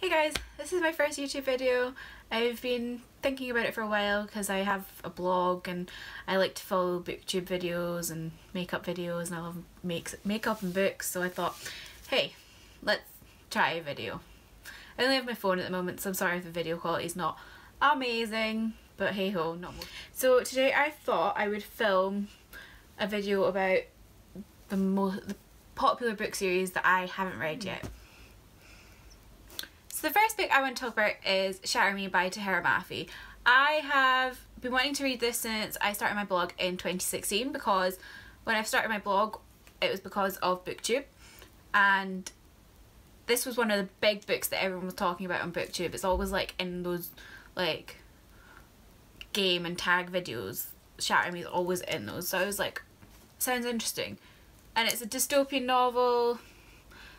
Hey guys, this is my first YouTube video. I've been thinking about it for a while because I have a blog and I like to follow booktube videos and makeup videos and I love makeup and books, so I thought, hey, let's try a video. I only have my phone at the moment, so I'm sorry if the video quality is not amazing, but hey ho, not more. So today I thought I would film a video about the popular book series that I haven't read yet. So the first book I want to talk about is Shatter Me by Tahira Mafi. I have been wanting to read this since I started my blog in 2016, because when I started my blog it was because of BookTube, and this was one of the big books that everyone was talking about on BookTube. It's always like in those like game and tag videos. Shatter Me is always in those, so I was like, sounds interesting, and it's a dystopian novel.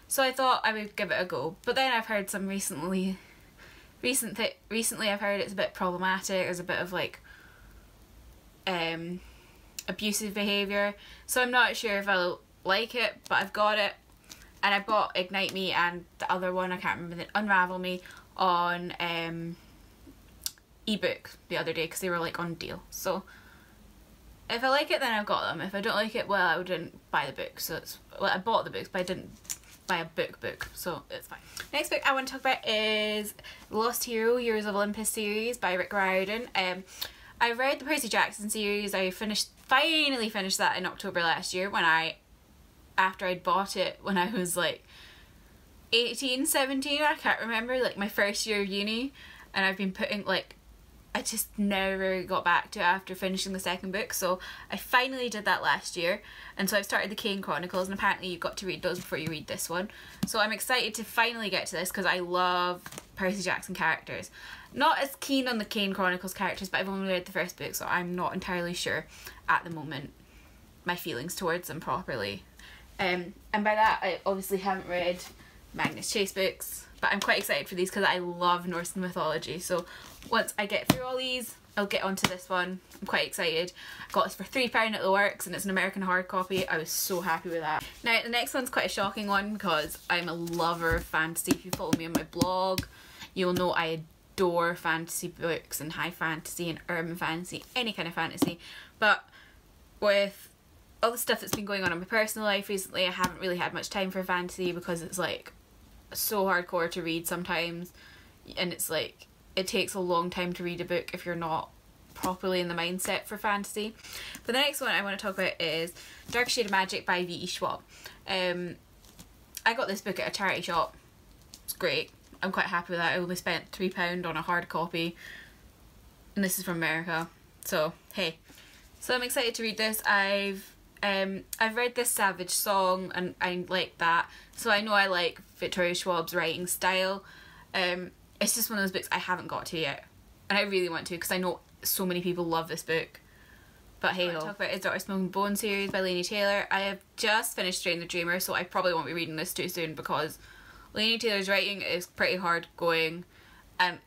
So I thought I would give it a go, but then I've heard some recently I've heard it's a bit problematic. There's a bit of like abusive behaviour, so I'm not sure if I'll like it, but I've got it, and I bought Ignite Me and the other one, I can't remember, Unravel Me, on ebook the other day because they were like on deal. So if I like it, then I've got them. If I don't like it, well, I didn't buy the book, so it's, well, I bought the books but I didn't buy a book, so it's fine. Next book I want to talk about is Lost Hero Years of Olympus series by Rick Riordan. I read the Percy Jackson series. I finally finished that in October last year, after I'd bought it when I was like 18, 17, I can't remember, like my first year of uni, and I've been putting like, I just never got back to it after finishing the second book, so I finally did that last year, and so I've started the Kane Chronicles, and apparently you've got to read those before you read this one. So I'm excited to finally get to this because I love Percy Jackson characters. Not as keen on the Kane Chronicles characters, but I've only read the first book, so I'm not entirely sure at the moment my feelings towards them properly. And by that I obviously haven't read Magnus Chase books, but I'm quite excited for these because I love Norse mythology. So once I get through all these, I'll get onto this one. I'm quite excited. I got this for £3 at the works, and it's an American hard copy. I was so happy with that. Now the next one's quite a shocking one because I'm a lover of fantasy. If you follow me on my blog, you'll know I adore fantasy books and high fantasy and urban fantasy, any kind of fantasy. But with all the stuff that's been going on in my personal life recently, I haven't really had much time for fantasy because it's like so hardcore to read sometimes, and it's like it takes a long time to read a book if you're not properly in the mindset for fantasy. But the next one I want to talk about is Dark Shade of Magic by V.E. Schwab. I got this book at a charity shop. It's great. I'm quite happy with that. I only spent £3 on a hard copy, and this is from America, so hey. So I'm excited to read this. I've read this Savage Song and I like that, so I know I like Victoria Schwab's writing style. It's just one of those books I haven't got to yet, and I really want to because I know so many people love this book. But hey ho. What I talk about is Dr. Smoking Bone series by Laini Taylor. I have just finished Strain the Dreamer, so I probably won't be reading this too soon because Laini Taylor's writing is pretty hard going, and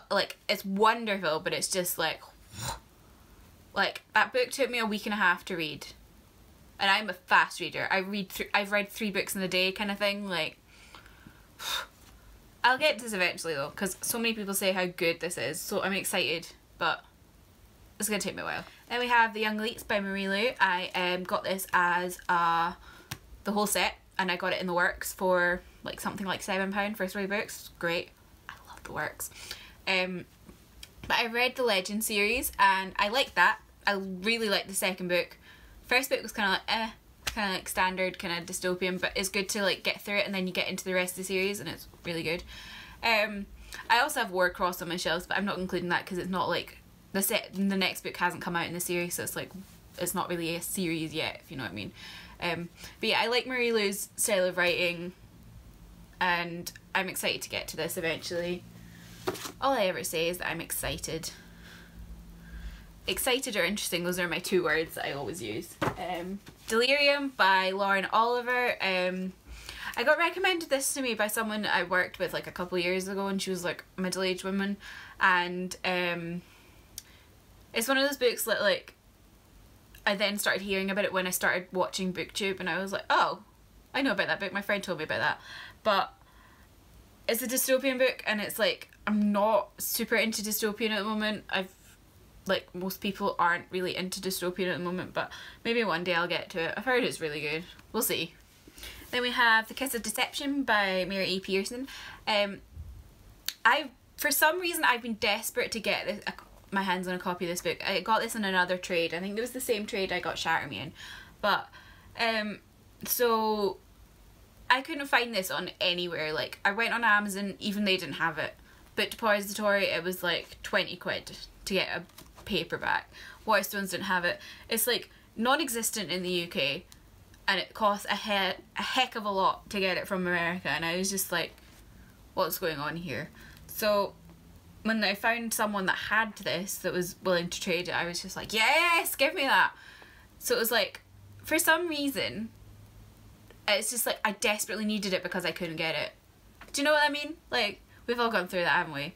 like it's wonderful, but it's just like that book took me a week and a half to read. And I'm a fast reader. I've read 3 books in a day kind of thing. Like, I'll get to this eventually though, because so many people say how good this is. So I'm excited, but it's gonna take me a while. Then we have The Young Elites by Marie Lu. I got this as the whole set, and I got it in the works for like something like £7 for 3 books. Great. I love the works. But I read the Legend series and I liked that. I really liked the second book. First book was kind of like kind of like standard, kind of dystopian, but it's good to like get through it, and then you get into the rest of the series and it's really good. I also have Warcross on my shelves, but I'm not including that because it's not like the next book hasn't come out in the series, so it's like it's not really a series yet, if you know what I mean. But yeah, I like Marie Lu's style of writing, and I'm excited to get to this eventually. All I ever say is that I'm excited. Excited or interesting, those are my 2 words that I always use. Delirium by Lauren Oliver. I got recommended this to me by someone I worked with like a couple of years ago, and she was like a middle-aged woman, and it's one of those books that like I then started hearing about it when I started watching BookTube, and I was like, oh, I know about that book, my friend told me about that. But It's a dystopian book, and it's like, I'm not super into dystopian at the moment. Like, most people aren't really into dystopian at the moment, but maybe one day I'll get to it. I've heard it's really good. We'll see. Then we have The Kiss of Deception by Mary E. Pearson. For some reason, I've been desperate to get my hands on a copy of this book. I got this in another trade. I think it was the same trade I got Shatter Me in. But, so I couldn't find this on anywhere. Like, I went on Amazon, even they didn't have it. Book Depository, it was like 20 quid to get a paperback. Waterstones didn't have it. It's like non-existent in the UK, and it costs a heck of a lot to get it from America, and I was just like, what's going on here? So when I found someone that had this, that was willing to trade it, I was just like, yes, give me that. So it was like, for some reason, it's just like I desperately needed it because I couldn't get it. Do you know what I mean? Like, we've all gone through that, haven't we?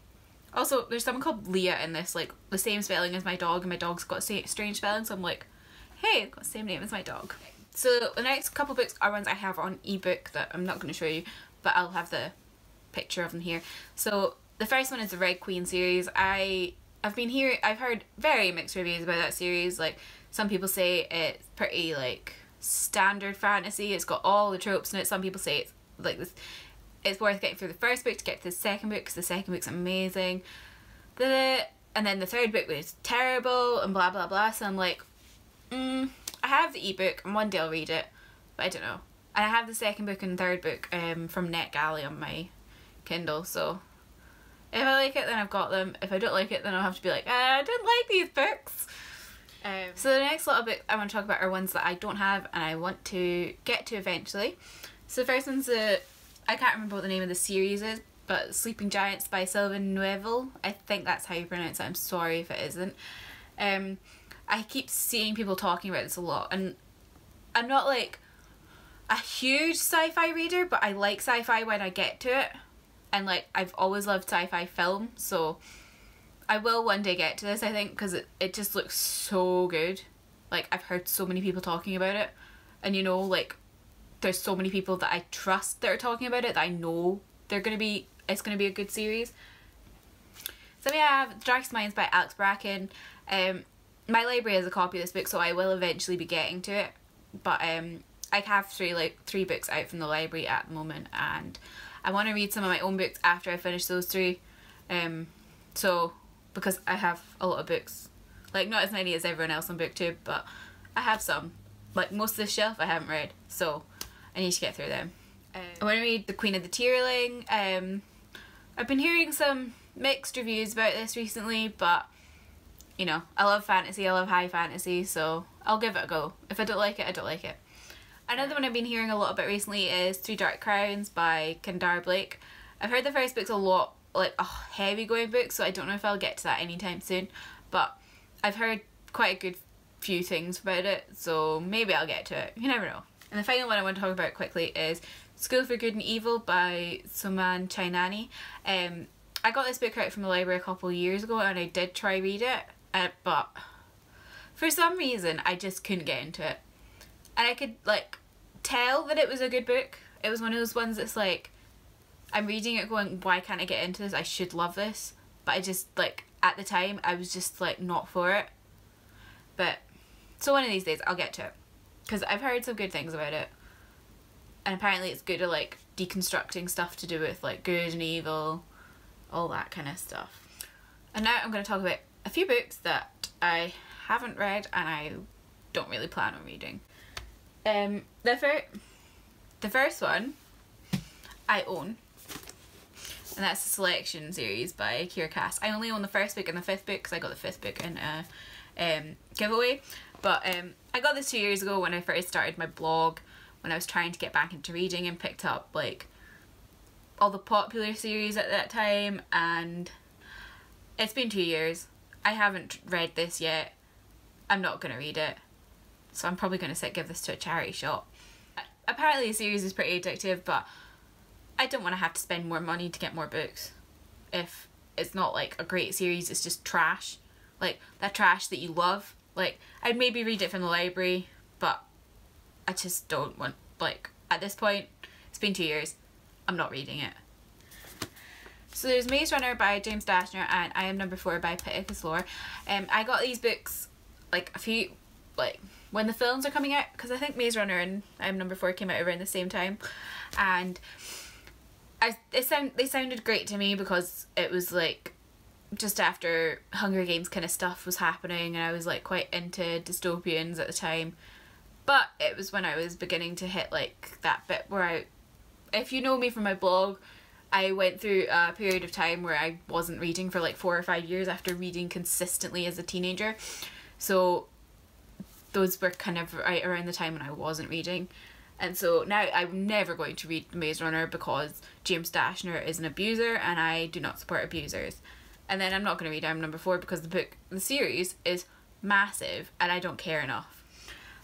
Also, there's someone called Leah in this, like, the same spelling as my dog, and my dog's got strange spelling, so I'm like, hey, I've got the same name as my dog. So the next couple books are ones I have on ebook that I'm not going to show you, but I'll have the picture of them here. So the first one is the Red Queen series. I've heard very mixed reviews about that series. Like, some people say it's pretty, like, standard fantasy. It's got all the tropes in it. Some people say it's like this. It's worth getting through the first book to get to the second book, because the second book's amazing. And then the third book was terrible and blah blah blah. So I'm like, I have the ebook and one day I'll read it, but I don't know. And I have the second book and third book from NetGalley on my Kindle. So if I like it, then I've got them. If I don't like it, then I'll have to be like, I don't like these books. So the next lot of books I want to talk about are ones that I don't have and I want to get to eventually. So the first one's I can't remember what the name of the series is, but Sleeping Giants by Sylvain Neuvel. I think that's how you pronounce it. I'm sorry if it isn't. I keep seeing people talking about this a lot, and I'm not like a huge sci-fi reader, but I like sci-fi when I get to it, and like I've always loved sci-fi film, so I will one day get to this, I think, because it just looks so good. Like, I've heard so many people talking about it, and you know, like, there's so many people that I trust that are talking about it, that I know it's gonna be a good series. So we have Darkest Minds by Alex Bracken. My library has a copy of this book, so I will eventually be getting to it. But I have three books out from the library at the moment, and I want to read some of my own books after I finish those three. So because I have a lot of books, like not as many as everyone else on BookTube, but I have some. Like, most of the shelf I haven't read, so I need to get through them. I want to read The Queen of the Tierling. I've been hearing some mixed reviews about this recently, but you know, I love fantasy, I love high fantasy, so I'll give it a go. If I don't like it, I don't like it. Another one I've been hearing a lot about recently is Three Dark Crowns by Kendare Blake. I've heard the first book's a lot, like, a heavy going book, so I don't know if I'll get to that anytime soon, but I've heard quite a good few things about it, so maybe I'll get to it. You never know. And the final one I want to talk about quickly is School for Good and Evil by Suman Chainani. I got this book out from the library a couple of years ago, and I did try read it, but for some reason I just couldn't get into it. And I could, like, tell that it was a good book. It was one of those ones that's like, I'm reading it going, why can't I get into this? I should love this. But I just, like, at the time, I was just, like, not for it. But, so one of these days, I'll get to it. Because I've heard some good things about it. And apparently it's good at, like, deconstructing stuff to do with, like, good and evil, all that kind of stuff. And now I'm going to talk about a few books that I haven't read and I don't really plan on reading. The first one I own, and that's the Selection series by Kira Cass. I only own the first book and the fifth book because I got the fifth book in a giveaway. But I got this 2 years ago when I first started my blog, when I was trying to get back into reading, and picked up like all the popular series at that time, and it's been 2 years. I haven't read this yet. I'm not going to read it. So I'm probably going to give this to a charity shop. Apparently the series is pretty addictive, but I don't want to have to spend more money to get more books. If it's not like a great series, it's just trash. Like, that trash that you love. Like, I'd maybe read it from the library, but I just don't want, like, at this point, it's been 2 years, I'm not reading it. So there's Maze Runner by James Dashner and I Am Number 4 by Pitta Kaslor. I got these books like when the films are coming out, because I think Maze Runner and I Am Number 4 came out around the same time, and they sounded great to me because it was like just after Hunger Games kind of stuff was happening, and I was like quite into dystopians at the time. But it was when I was beginning to hit like that bit where if you know me from my blog, I went through a period of time where I wasn't reading for like 4 or 5 years after reading consistently as a teenager. So those were kind of right around the time when I wasn't reading. And so now I'm never going to read Maze Runner because James Dashner is an abuser and I do not support abusers. And then I'm not going to read I Am Number 4 because the series is massive and I don't care enough.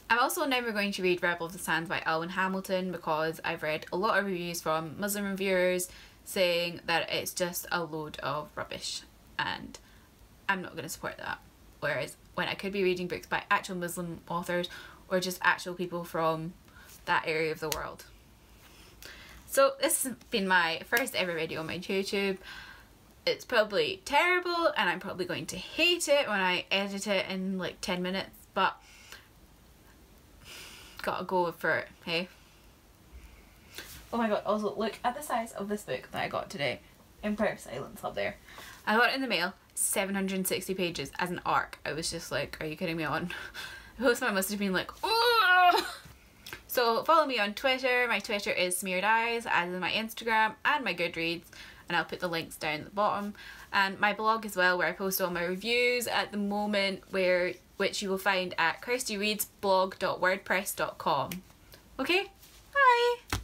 I'm also never going to read Rebel of the Sands by Alwyn Hamilton because I've read a lot of reviews from Muslim reviewers saying that it's just a load of rubbish and I'm not going to support that. Whereas when I could be reading books by actual Muslim authors or just actual people from that area of the world. So this has been my first ever video on my YouTube. It's probably terrible and I'm probably going to hate it when I edit it in like 10 minutes, but gotta go for it, hey? Oh my god, also look at the size of this book that I got today. Empire of Silence up there. I got it in the mail, 760 pages as an ARC. I was just like, are you kidding me on? The postman must have been like, oh! So follow me on Twitter. My Twitter is Smeared Eyes, as is my Instagram and my Goodreads, and I'll put the links down at the bottom. And my blog as well, where I post all my reviews at the moment, which you will find at kirstyreadsblog.wordpress.com. Okay, bye!